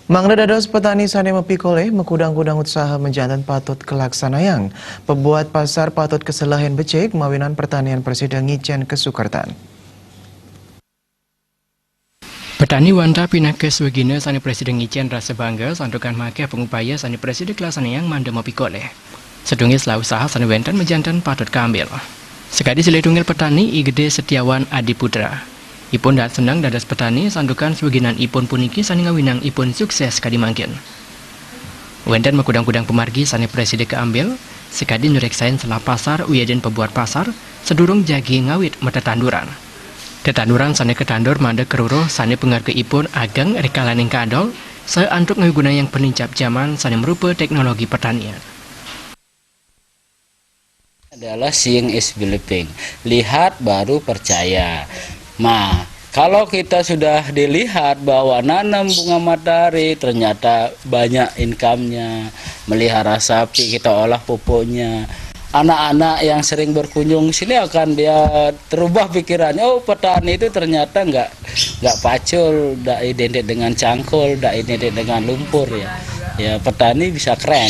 Mangda dados petani sane mepikole mekudang-kudang usaha menjantan patut kelaksanayang. Pembuat pasar patut keselahan becek mawinan pertanian Presiden Ngicen Kesukertan. Petani wanda pinakes wegina sani Presiden Ngicen rasa bangga santukan make pengupaya sani Presiden kelaksanayang manda mepikole. Sedungis lah usaha sani wenten menjantan patut keambil. Sekadi siletungil petani Igede Setiawan Adi Putra. Ipun dak senang dadas petani sandukan sebagian ipun puniki sani ngawinang ipun sukses kadi mangkin. Wenden mekudang-kudang pemargi sani Presiden keambil, sekadi nyureksain salah pasar uyaden pembuat pasar, sedurung jagi ngawit metetanduran. Tetanduran sani ketandur manda keruruh sani pengarga ipun ageng rekalaning kadol, seantuk ngeguna yang penincap zaman sani merupa teknologi pertanian. Adalah seeing is believing, lihat baru percaya. Nah, kalau kita sudah dilihat bahwa nanam bunga matahari ternyata banyak income-nya, melihara sapi kita olah pupuknya, anak-anak yang sering berkunjung sini akan dia terubah pikirannya, oh petani itu ternyata nggak pacul, nggak identik dengan cangkul, nggak identik dengan lumpur ya. Ya petani bisa keren.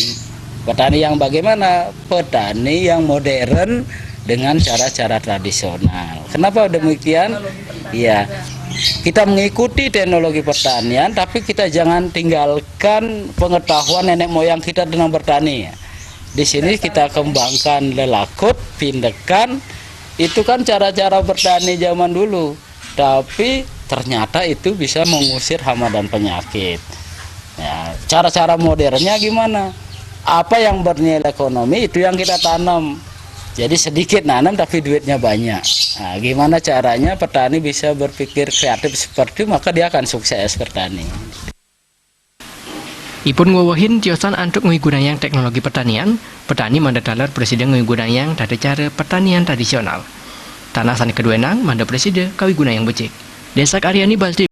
Petani yang bagaimana? Petani yang modern dengan cara-cara tradisional. Kenapa demikian? Ya, kita mengikuti teknologi pertanian, tapi kita jangan tinggalkan pengetahuan nenek moyang kita tentang bertani. Di sini kita kembangkan lelakut, pindekan, itu kan cara-cara bertani zaman dulu. Tapi ternyata itu bisa mengusir hama dan penyakit. Ya, cara-cara modernnya gimana? Apa yang bernilai ekonomi itu yang kita tanam. Jadi sedikit nanam tapi duitnya banyak. Nah, gimana caranya petani bisa berpikir kreatif seperti itu, maka dia akan sukses bertani. Ipun ngawahin tiosan antuk nggunayang teknologi pertanian, petani manda talar Presiden nggunayang tata cara pertanian tradisional. Tanah sani keduenang manda Presiden kawi gunayang becik. Desak Aryani Balti